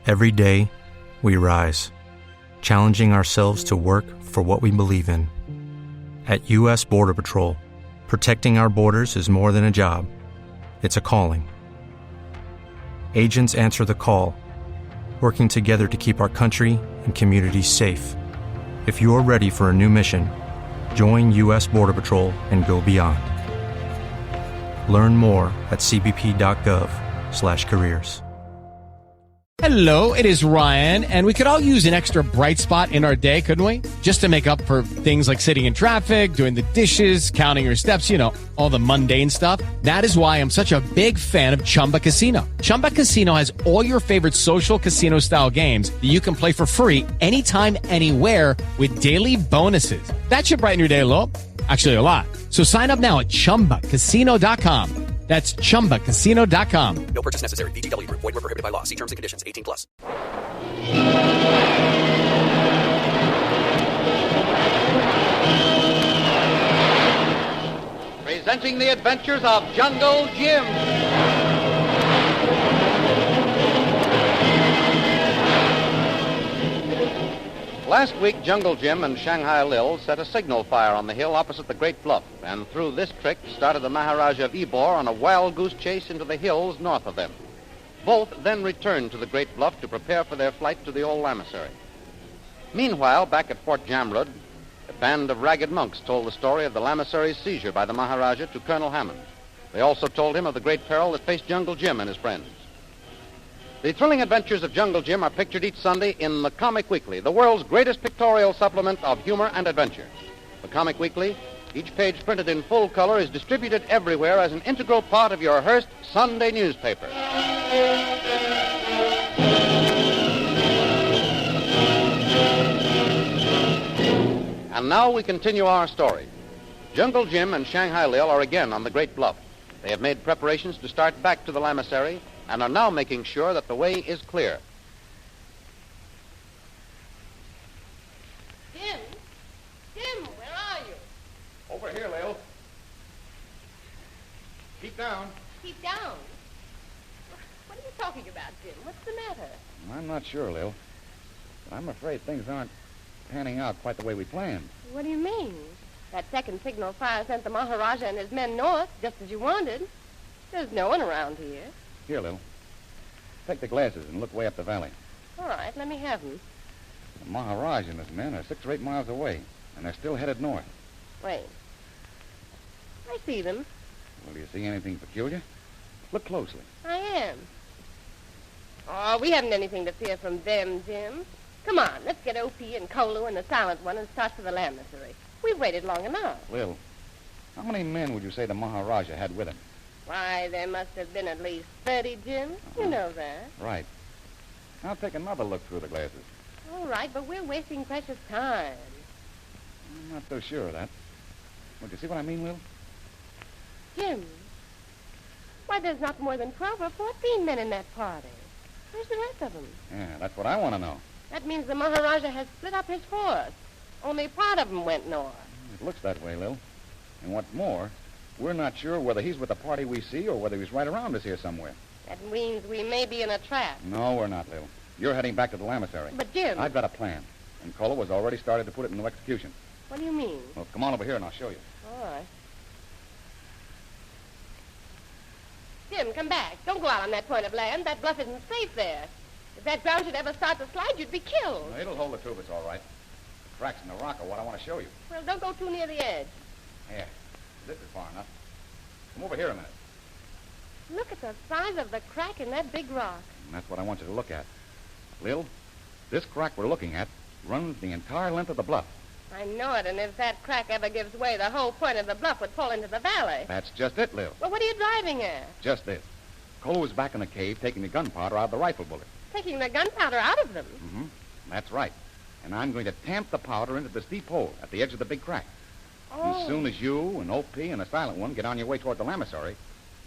Every day, we rise, challenging ourselves to work for what we believe in. At U.S. Border Patrol, protecting our borders is more than a job. It's a calling. Agents answer the call, working together to keep our country and communities safe. If you are ready for a new mission, join U.S. Border Patrol and go beyond. Learn more at cbp.gov/careers. Hello, it is Ryan, and we could all use an extra bright spot in our day, couldn't we? Just to make up for things like sitting in traffic, doing the dishes, counting your steps, all the mundane stuff. That is why I'm such a big fan of Chumba Casino. Chumba Casino has all your favorite social casino-style games that you can play for free anytime, anywhere with daily bonuses. That should brighten your day a little. Actually, a lot. So sign up now at ChumbaCasino.com. That's ChumbaCasino.com. No purchase necessary. VGW Group. Void where prohibited by law. See terms and conditions. 18+. Presenting the adventures of Jungle Jim. Last week, Jungle Jim and Shanghai Lil set a signal fire on the hill opposite the Great Bluff, and through this trick started the Maharaja of Ybor on a wild goose chase into the hills north of them. Both then returned to the Great Bluff to prepare for their flight to the old lamasery. Meanwhile, back at Fort Jamrud, a band of ragged monks told the story of the lamasery's seizure by the Maharaja to Colonel Hammond. They also told him of the great peril that faced Jungle Jim and his friends. The thrilling adventures of Jungle Jim are pictured each Sunday in the Comic Weekly, the world's greatest pictorial supplement of humor and adventure. The Comic Weekly, each page printed in full color, is distributed everywhere as an integral part of your Hearst Sunday newspaper. And now we continue our story. Jungle Jim and Shanghai Lil are again on the Great Bluff. They have made preparations to start back to the lamasery and are now making sure that the way is clear. Jim, where are you? Over here, Lil. Keep down. Keep down. What are you talking about, Jim? What's the matter? I'm not sure, Lil. But I'm afraid things aren't panning out quite the way we planned. What do you mean? That second signal fire sent the Maharaja and his men north, just as you wanted. There's no one around here. Here, Lil. Take the glasses and look way up the valley. All right, let me have them. The Maharaj and his men are 6 or 8 miles away, and they're still headed north. Wait. I see them. Well, do you see anything peculiar? Look closely. I am. Oh, we haven't anything to fear from them, Jim. Come on, let's get O.P. and Kolu and the Silent One and start for the lamasery. We've waited long enough. Lil, how many men would you say the Maharaja had with him? Why, there must have been at least 30, Jim. You know that. Right. Now take another look through the glasses. All right, but we're wasting precious time. I'm not so sure of that. Would you see what I mean, Lil? Jim, why, there's not more than 12 or 14 men in that party. Where's the rest of them? Yeah, that's what I want to know. That means the Maharaja has split up his force. Only part of them went north. It looks that way, Lil. And what's more, we're not sure whether he's with the party we see or whether he's right around us here somewhere. That means we may be in a trap. No, we're not, Lil. You're heading back to the lamasery. But, Jim... I've got a plan, and Kolu has already started to put it into execution. What do you mean? Well, come on over here and I'll show you. All right. Jim, come back. Don't go out on that point of land. That bluff isn't safe there. If that ground should ever start to slide, you'd be killed. Well, it'll hold the truth, it's all right. The cracks in the rock are what I want to show you. Well, don't go too near the edge. Here. This is far enough. Come over here a minute. Look at the size of the crack in that big rock. And that's what I want you to look at. Lil, this crack we're looking at runs the entire length of the bluff. I know it, and if that crack ever gives way, the whole point of the bluff would fall into the valley. That's just it, Lil. Well, what are you driving at? Just this. Kolu was back in the cave taking the gunpowder out of the rifle bullet. Taking the gunpowder out of them? Mm-hmm. That's right. And I'm going to tamp the powder into this deep hole at the edge of the big crack. Oh. As soon as you and O.P. and the Silent One get on your way toward the lamasery,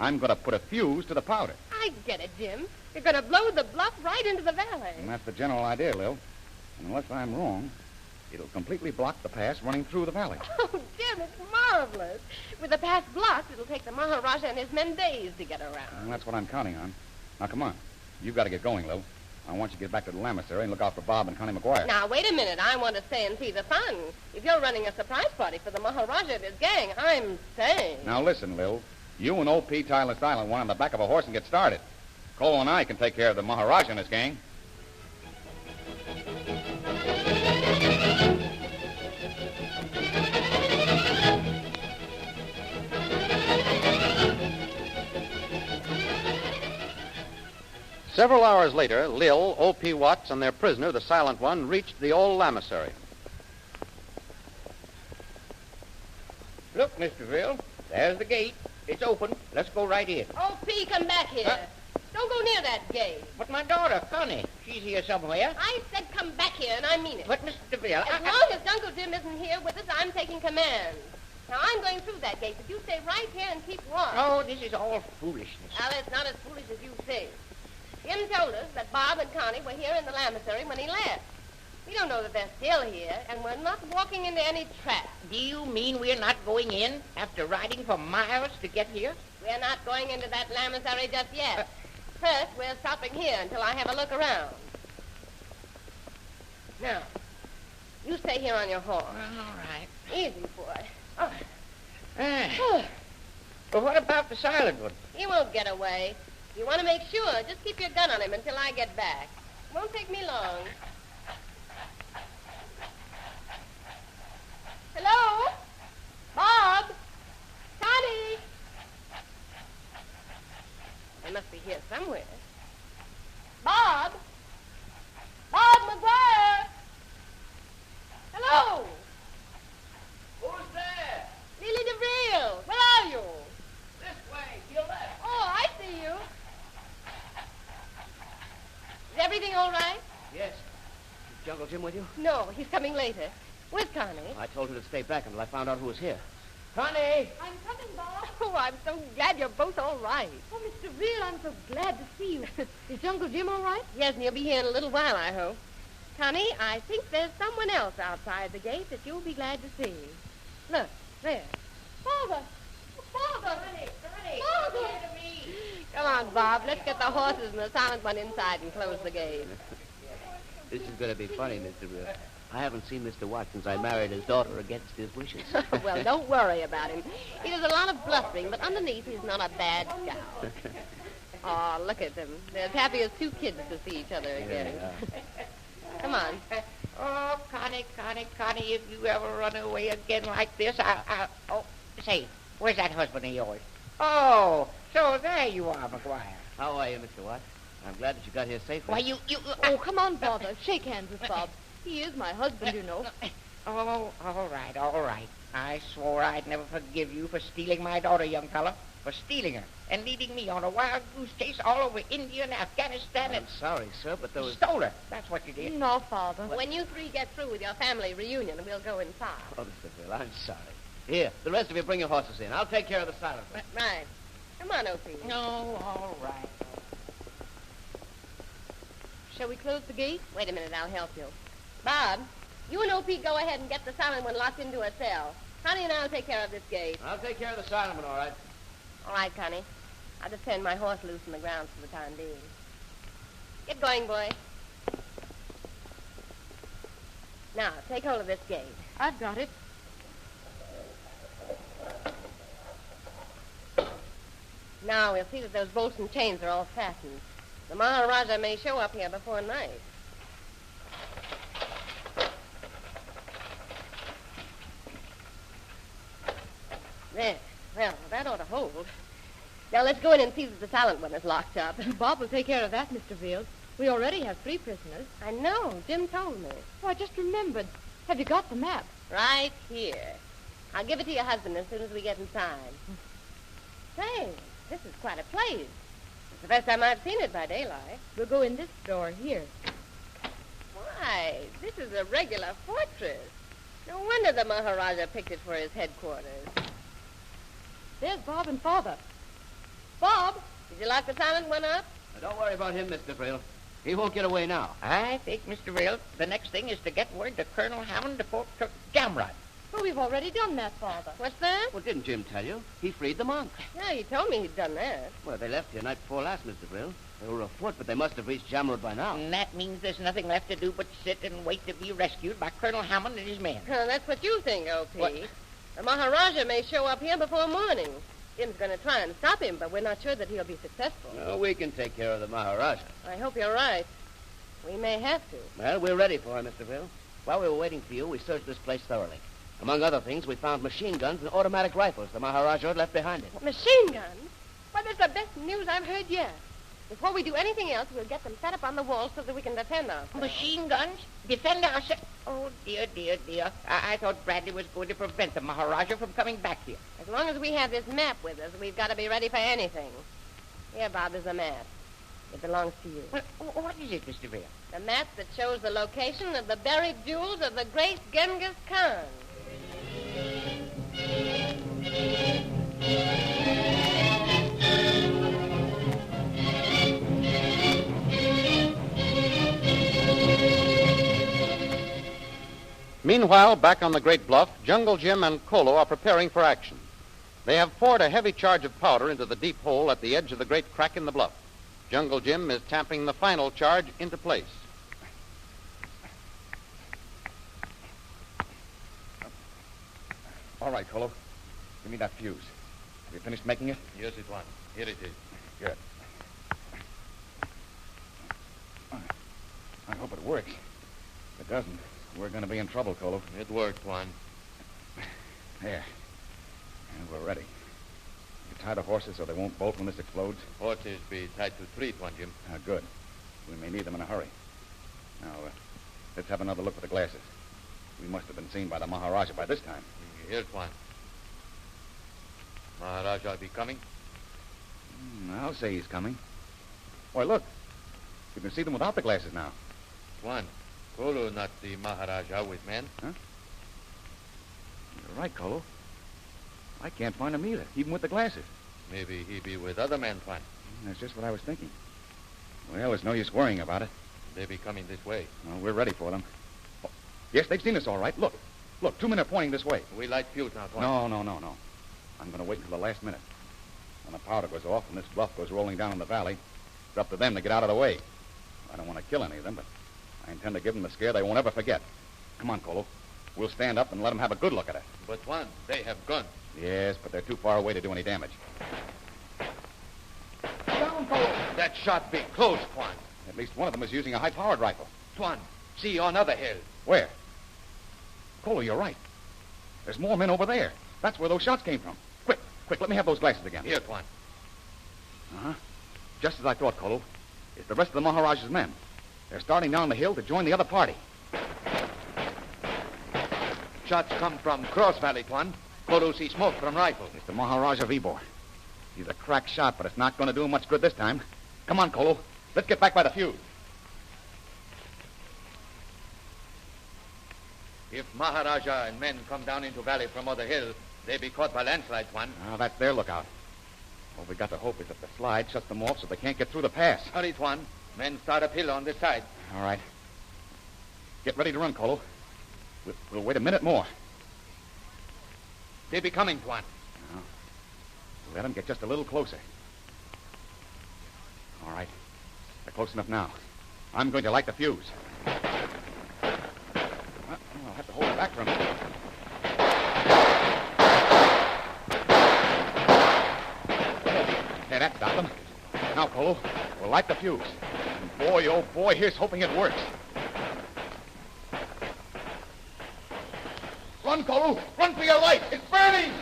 I'm going to put a fuse to the powder. I get it, Jim. You're going to blow the bluff right into the valley. And that's the general idea, Lil. And unless I'm wrong, it'll completely block the pass running through the valley. Oh, Jim, it's marvelous. With the pass blocked, it'll take the Maharaja and his men days to get around. And that's what I'm counting on. Now, come on. You've got to get going, Lil. I want you to get back to the lamasery and look out for Bob and Connie McGuire. Now, wait a minute. I want to stay and see the fun. If you're running a surprise party for the Maharaja and his gang, I'm staying. Now, listen, Lil. You and O.P. tie the silent one on the back of a horse and get started. Kolu and I can take care of the Maharaja and his gang. Several hours later, Lil, O.P. Watts, and their prisoner, the Silent One, reached the old lamasery. Look, Mr. Rill, there's the gate. It's open. Let's go right in. O.P., come back here. Huh? Don't go near that gate. But my daughter, Connie, she's here somewhere. I said come back here, and I mean it. But, Mr. Rill, As long as Uncle Jim isn't here with us, I'm taking command. Now, I'm going through that gate, but you stay right here and keep watch. Oh, this is all foolishness. Well, it's not as foolish as you think. Jim told us that Bob and Connie were here in the lamasery when he left. We don't know that they're still here, and we're not walking into any trap. Do you mean we're not going in after riding for miles to get here? We're not going into that lamasery just yet. First, we're stopping here until I have a look around. Now, you stay here on your horse. Well, all right. Easy, boy. But what about the silent one? He won't get away. You want to make sure, just keep your gun on him until I get back. Won't take me long. Hello? Bob? Connie? They must be here somewhere. Bob? Bob McGuire? Hello? Who's there? Lily DeVille, where are you? This way, to your left. Oh, I see you. Is everything all right? Yes. Is Jungle Jim with you? No, he's coming later. With Connie. I told her to stay back until I found out who was here. Connie! I'm coming, Bob. Oh, I'm so glad you're both all right. Oh, Mr. Real, I'm so glad to see you. Is Uncle Jim all right? Yes, and he'll be here in a little while, I hope. Connie, I think there's someone else outside the gate that you'll be glad to see. Look, there. Father! Father! Connie! Father! Come here to me! Come on, Bob. Let's get the horses and the silent one inside and close the gate. This is going to be funny, Mr. Real. I haven't seen Mr. Watts since I married his daughter against his wishes. Well, don't worry about him. He does a lot of blustering, but underneath he's not a bad scout. Oh, look at them. They're as happy as two kids to see each other again. Come on. Oh, Connie, if you ever run away again like this, I'll... Oh, say, where's that husband of yours? Oh, so there you are, McGuire. How are you, Mr. Watts? I'm glad that you got here safely. Why, you... Oh, come on, Father. Shake hands with Bob. He is my husband, you know. Oh, all right. I swore I'd never forgive you for stealing my daughter, young fella. For stealing her and leading me on a wild goose chase all over India and Afghanistan I'm sorry, sir, but those... Stole her. That's what you did. No, Father. When you three get through with your family reunion, we'll go inside. Oh, Mr. Real, I'm sorry. Here, the rest of you bring your horses in. I'll take care of the silent one. Right. Come on, Opie. No, all right. Shall we close the gate? Wait a minute, I'll help you. Bob, you and Opie go ahead and get the silent one locked into a cell. Connie and I'll take care of this gate. I'll take care of the silent one, all right. All right, Connie. I'll just turn my horse loose on the ground for the time being. Get going, boy. Now, take hold of this gate. I've got it. Now, we'll see that those bolts and chains are all fastened. The Maharaja may show up here before night. There. Well, that ought to hold. Now, let's go in and see that the silent one is locked up. Bob will take care of that, Mr. Field. We already have 3 prisoners. I know. Jim told me. Oh, I just remembered. Have you got the map? Right here. I'll give it to your husband as soon as we get inside. Say, this is quite a place. It's the first time I've seen it by daylight. We'll go in this door here. Why, this is a regular fortress. No wonder the Maharaja picked it for his headquarters. There's Bob and Father. Bob! Did you lock the silent one up? Now, don't worry about him, Mr. Frill. He won't get away now. I think, Mr. Rill, the next thing is to get word to Colonel Hammond to Fort Jamrod. Well, we've already done that, Father. What's that? Well, didn't Jim tell you? He freed the monks. Yeah, he told me he'd done that. Well, they left here night before last, Mr. Frill. They were afoot, but they must have reached Jamrud by now. And that means there's nothing left to do but sit and wait to be rescued by Colonel Hammond and his men. That's what you think, O.P. What? The Maharaja may show up here before morning. Jim's going to try and stop him, but we're not sure that he'll be successful. No, we can take care of the Maharaja. I hope you're right. We may have to. Well, we're ready for him, Mr. Bill. While we were waiting for you, we searched this place thoroughly. Among other things, we found machine guns and automatic rifles the Maharaja had left behind him. Machine guns? Why, that's the best news I've heard yet. Before we do anything else, we'll get them set up on the wall so that we can defend ourselves. Machine guns? Defend ourselves? Oh, dear, dear, dear. I thought Bradley was going to prevent the Maharaja from coming back here. As long as we have this map with us, we've got to be ready for anything. Here, Bob, there's a map. It belongs to you. Well, what is it, Mr. Bill? The map that shows the location of the buried jewels of the great Genghis Khan. Meanwhile, back on the Great Bluff, Jungle Jim and Kolu are preparing for action. They have poured a heavy charge of powder into the deep hole at the edge of the great crack in the bluff. Jungle Jim is tamping the final charge into place. All right, Kolu. Give me that fuse. Have you finished making it? Yes, it was. Here it is. Good. I hope it works. If it doesn't, we're going to be in trouble, Kolu. It worked, Juan. There. And we're ready. You tie the horses so they won't bolt when this explodes? Horses be tied to trees, Juan Jim. Good. We may need them in a hurry. Now, let's have another look with the glasses. We must have been seen by the Maharaja by this time. Here's Juan. Maharaja be coming? I'll say he's coming. Why, look. You can see them without the glasses now. Juan, Kolu not the Maharaja with men. Huh? You're right, Kolu. I can't find him either, even with the glasses. Maybe he be with other men, Juan. That's just what I was thinking. Well, there's no use worrying about it. They be coming this way. Well, we're ready for them. Oh, yes, they've seen us all right. Look. Look, 2 men are pointing this way. We light fuse now, Juan. No. I'm going to wait until the last minute. When the powder goes off and this bluff goes rolling down in the valley, it's up to them to get out of the way. I don't want to kill any of them, but I intend to give them a scare they won't ever forget. Come on, Kolu. We'll stand up and let them have a good look at it. But, Juan, they have guns. Yes, but they're too far away to do any damage. Down, Kolu. That shot be close, Juan. At least one of them is using a high-powered rifle. Juan, see on other hill. Where? Kolu, you're right. There's more men over there. That's where those shots came from. Quick, let me have those glasses again. Here, Juan. Uh-huh. Just as I thought, Kolu. It's the rest of the Maharaja's men. They're starting down the hill to join the other party. Shots come from Cross Valley, Juan. Kolu see smoke from rifles. It's the Maharaja of Ybor. He's a crack shot, but it's not going to do him much good this time. Come on, Kolu. Let's get back by the fuse. If Maharaja and men come down into valley from other hill, they be caught by landslides, Juan. That's their lookout. All we got to hope is that the slide shuts them off so they can't get through the pass. Hurry, Juan. Men start uphill on this side. All right. Get ready to run, Kolu. We'll wait a minute more. They be coming, Juan. Let them get just a little closer. All right. They're close enough now. I'm going to light the fuse. I'll have to hold it back for a minute. Hey, that stopped them. Now, Kolu, we'll light the fuse. And boy, oh boy, here's hoping it works. Run, Kolu! Run for your life! It's burning!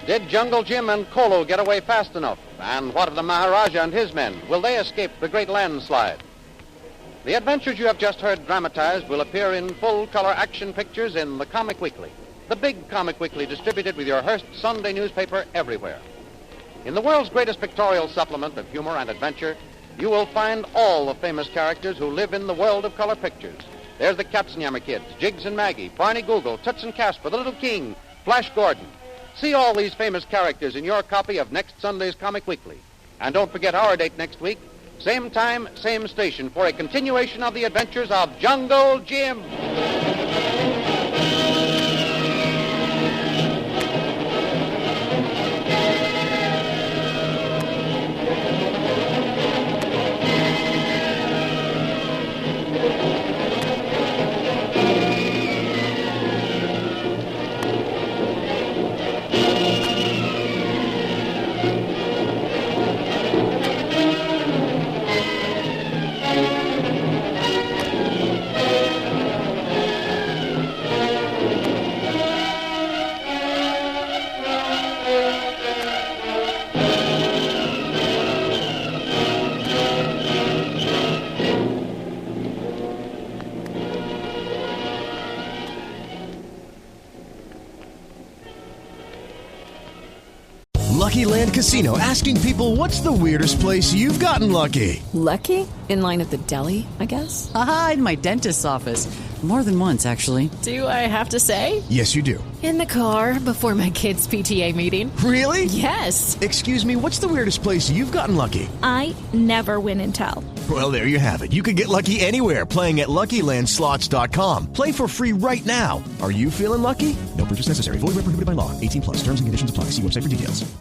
Did Jungle Jim and Kolu get away fast enough? And what of the Maharaja and his men? Will they escape the great landslide? The adventures you have just heard dramatized will appear in full-color action pictures in the Comic Weekly, the big Comic Weekly distributed with your Hearst Sunday newspaper everywhere. In the world's greatest pictorial supplement of humor and adventure, you will find all the famous characters who live in the world of color pictures. There's the Katzenjammer Kids, Jiggs and Maggie, Barney Google, Toots and Casper, the Little King, Flash Gordon. See all these famous characters in your copy of next Sunday's Comic Weekly. And don't forget our date next week, Same time, same station for a continuation of the adventures of Jungle Jim. Lucky Land Casino, asking people, what's the weirdest place you've gotten lucky? Lucky? In line at the deli, I guess? Aha, in my dentist's office. More than once, actually. Do I have to say? Yes, you do. In the car before my kids' PTA meeting. Really? Yes. Excuse me, what's the weirdest place you've gotten lucky? I never win and tell. Well, there you have it. You can get lucky anywhere, playing at LuckyLandSlots.com. Play for free right now. Are you feeling lucky? No purchase necessary. Void where prohibited by law. 18+. Terms and conditions apply. See website for details.